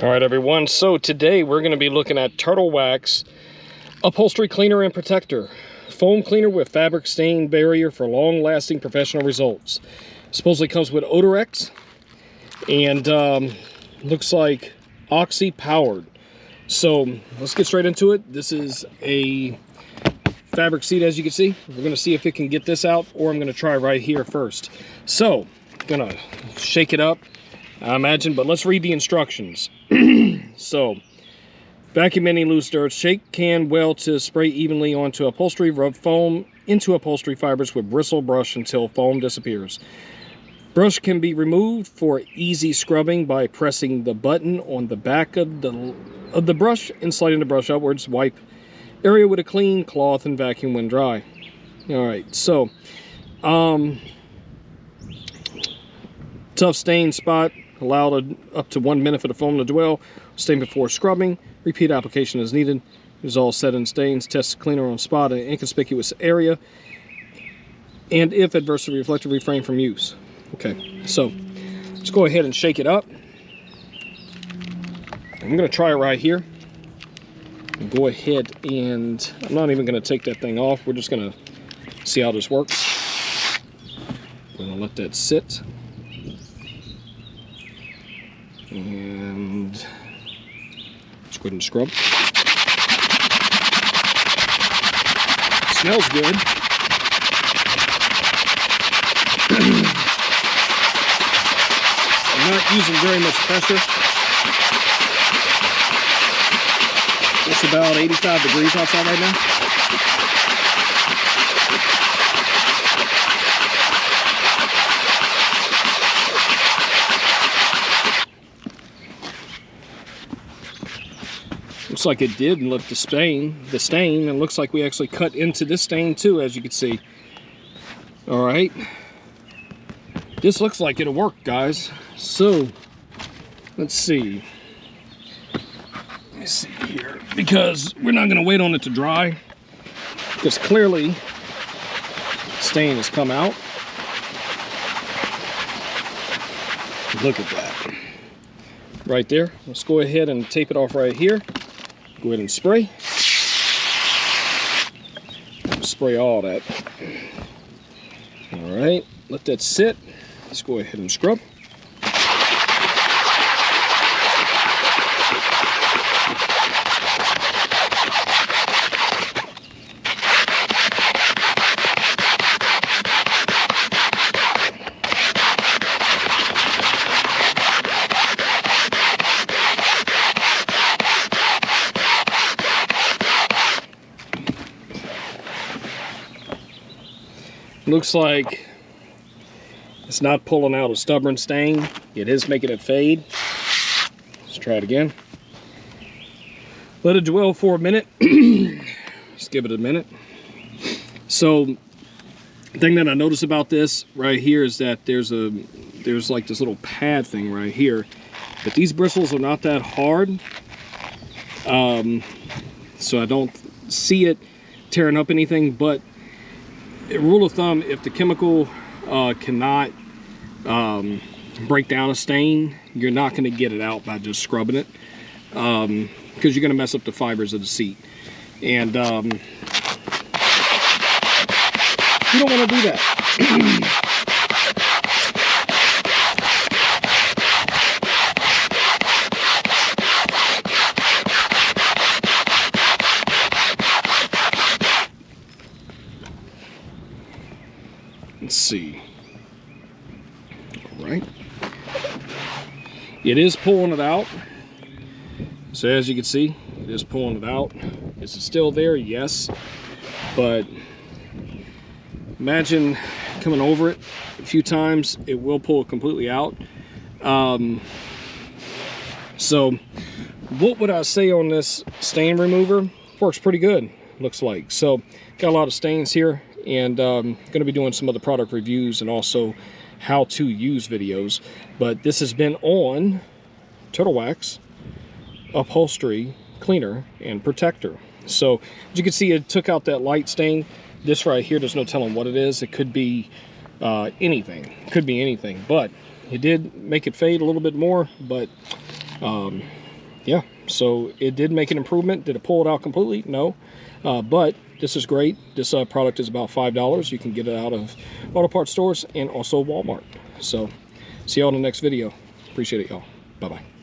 All right, everyone, so today we're going to be looking at Turtle Wax Upholstery Cleaner and Protector. Foam cleaner with fabric stain barrier for long-lasting professional results. Supposedly comes with Odor and looks like Oxy powered. So let's get straight into it. This is a fabric seat, as you can see. We're going to see if it can get this out, or I'm going to try right here first. So I'm going to shake it up, I imagine, but let's read the instructions. So, vacuum any loose dirt, shake can well to spray evenly onto upholstery, rub foam into upholstery fibers with bristle brush until foam disappears. Brush can be removed for easy scrubbing by pressing the button on the back of the brush and sliding the brush upwards. Wipe area with a clean cloth and vacuum when dry. All right, so tough stain spot. Allow up to 1 minute for the foam to dwell. Stain before scrubbing. Repeat application as needed. Use all set-in stains. Test cleaner on spot in an inconspicuous area. And if adversely reflected, refrain from use. Okay, so let's go ahead and shake it up. I'm going to try it right here. Go ahead and I'm not even going to take that thing off. We're just going to see how this works. I'm going to let that sit. And let's go ahead and scrub. Smells good. I'm not using very much pressure. It's about 85 degrees outside right now. Looks like it did lift the stain, and looks like we actually cut into this stain too, as you can see. All right, this looks like it'll work, guys. So let's see. Let me see here, because we're not going to wait on it to dry, because clearly stain has come out. Look at that right there. Let's go ahead and tape it off right here. Go ahead and spray. Spray all that. All right, let that sit. Let's go ahead and scrub. Looks like it's not pulling out a stubborn stain. It is making it fade. Let's try it again. Let it dwell for a minute. Let's give it a minute. So the thing that I noticed about this right here is that there's like this little pad thing right here. But these bristles are not that hard. So I don't see it tearing up anything, but a rule of thumb, if the chemical cannot break down a stain, you're not going to get it out by just scrubbing it, because you're going to mess up the fibers of the seat, and you don't want to do that. Let's see. All right. It is pulling it out. So as you can see, it is pulling it out. Is it still there? Yes. But imagine coming over it a few times, it will pull it completely out. So what would I say on this stain remover? Works pretty good, looks like. So got a lot of stains here. And going to be doing some other product reviews and also how to use videos. But this has been on Turtle Wax Upholstery Cleaner and Protector. So as you can see, it took out that light stain. This right here, there's no telling what it is. It could be anything. It could be anything. But it did make it fade a little bit more. But yeah, so it did make an improvement. Did it pull it out completely? No. But this is great. This product is about $5. You can get it out of auto parts stores and also Walmart. So see y'all in the next video. Appreciate it, y'all. Bye-bye.